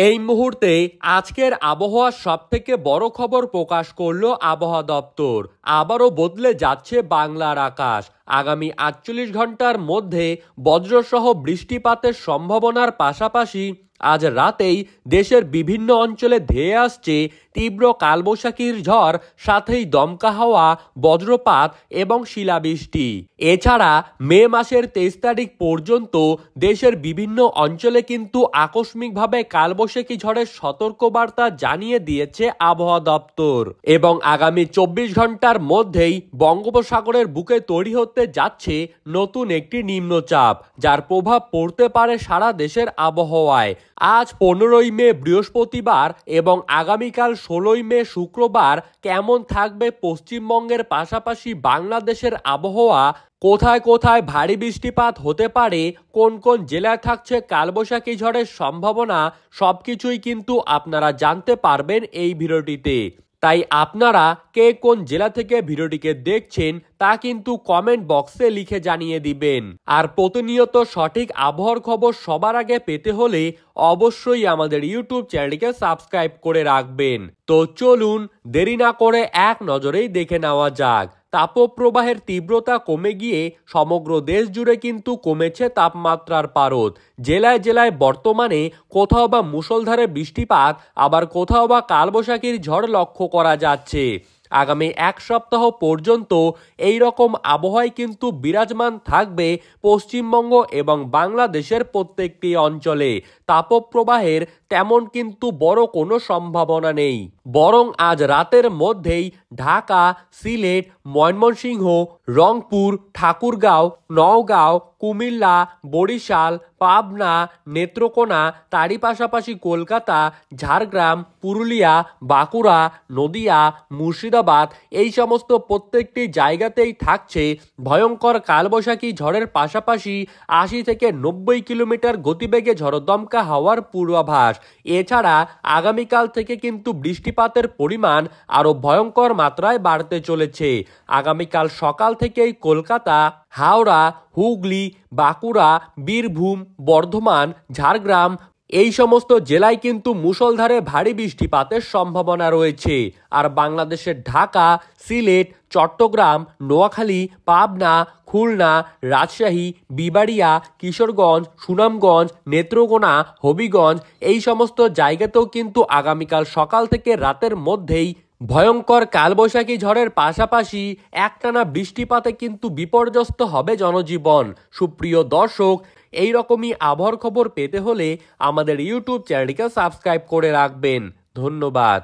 এই মুহূর্তে আজকের আবহাওয়ার সবথেকে বড় খবর প্রকাশ করলো আবহাওয়া দপ্তর। আবারও বদলে যাচ্ছে বাংলার আকাশ। আগামী ৪৮ ঘন্টার মধ্যে বজ্রসহ বৃষ্টিপাতের সম্ভাবনার পাশাপাশি আজ রাতেই দেশের বিভিন্ন অঞ্চলে ধেয়ে আসছে তীব্র কালবৈশাখীর ঝড়, সাথেই দমকা হাওয়া, বজ্রপাত এবং শিলাবৃষ্টি। এছাড়া মে মাসের ২৩ তারিখ পর্যন্ত দেশের বিভিন্ন অঞ্চলে কিন্তু আকস্মিকভাবে কালবৈশাখী ঝড়ের সতর্কবার্তা জানিয়ে দিয়েছে আবহাওয়া দপ্তর। এবং আগামী ২৪ ঘন্টার মধ্যেই বঙ্গোপসাগরের বুকে তৈরি হতে যাচ্ছে নতুন একটি নিম্নচাপ, যার প্রভাব পড়তে পারে সারা দেশের আবহাওয়ায়। আজ ১৫ই মে বৃহস্পতিবার এবং আগামীকাল ১৬ই মে শুক্রবার কেমন থাকবে পশ্চিমবঙ্গের পাশাপাশি বাংলাদেশের আবহাওয়া, কোথায় কোথায় ভারী বৃষ্টিপাত হতে পারে, কোন কোন জেলায় থাকছে কালবৈশাখী ঝড়ের সম্ভাবনা, সবকিছুই কিন্তু আপনারা জানতে পারবেন এই ভিডিওটিতে। তাই আপনারা কে কোন জেলা থেকে ভিডিওটিকে দেখছেন তা কিন্তু কমেন্ট বক্সে লিখে জানিয়ে দিবেন। আর প্রতিনিয়ত সঠিক আবহাওয়ার খবর সবার আগে পেতে হলে অবশ্যই আমাদের ইউটিউব চ্যানেলটিকে সাবস্ক্রাইব করে রাখবেন। তো চলুন দেরি না করে এক নজরেই দেখে নেওয়া যাক। তাপপ্রবাহের তীব্রতা কমে গিয়ে সমগ্র দেশ জুড়ে কিন্তু কমেছে তাপমাত্রার পারদ। জেলায় জেলায় বর্তমানে কোথাও বা মুষলধারে বৃষ্টিপাত, আবার কোথাও বা কালবৈশাখীর ঝড় লক্ষ্য করা যাচ্ছে। আগামী এক সপ্তাহ পর্যন্ত এই রকম আবহাওয়ায় কিন্তু বিরাজমান থাকবে পশ্চিমবঙ্গ এবং বাংলাদেশের প্রত্যেকটি অঞ্চলে। তাপপ্রবাহের তেমন কিন্তু বড় কোনো সম্ভাবনা নেই, বরং আজ রাতের মধ্যেই ঢাকা, সিলেট, ময়মনসিংহ, রংপুর, ঠাকুরগাঁও, নওগাঁও, কুমিল্লা, বরিশাল, পাবনা, নেত্রকোনা, তারই পাশাপাশি কলকাতা, ঝাড়গ্রাম, পুরুলিয়া, বাঁকুড়া, নদিয়া, মুর্শিদাবাদ, এই সমস্ত প্রত্যেকটি জায়গাতেই থাকছে ভয়ঙ্কর কালবৈশাখী ঝড়ের পাশাপাশি ৮০ থেকে ৯০ কিলোমিটার গতিবেগে ঝড়দমকা হাওয়ার পূর্বাভাস। এছাড়া আগামীকাল থেকে কিন্তু বৃষ্টিপাতের পরিমাণ আরও ভয়ঙ্কর মাত্রায় বাড়তে চলেছে। আগামীকাল সকাল থেকেই কলকাতা, হাওড়া, হুগলি, বাঁকুড়া, বীরভূম, বর্ধমান, ঝাড়গ্রাম, এই সমস্ত জেলায় কিন্তু মুষলধারে ভারী বৃষ্টিপাতের সম্ভাবনা রয়েছে। আর বাংলাদেশের ঢাকা, সিলেট, চট্টগ্রাম, নোয়াখালী, পাবনা, খুলনা, রাজশাহী, বিবাড়িয়া, কিশোরগঞ্জ, সুনামগঞ্জ, নেত্রকোনা, হবিগঞ্জ, এই সমস্ত জায়গাতেও কিন্তু আগামীকাল সকাল থেকে রাতের মধ্যেই ভয়ঙ্কর কালবৈশাখী ঝড়ের পাশাপাশি একটানা বৃষ্টিপাতে কিন্তু বিপর্যস্ত হবে জনজীবন। সুপ্রিয় দর্শক, এই রকমই আবহাওয়ার খবর পেতে হলে আমাদের ইউটিউব চ্যানেলটিকে সাবস্ক্রাইব করে রাখবেন। ধন্যবাদ।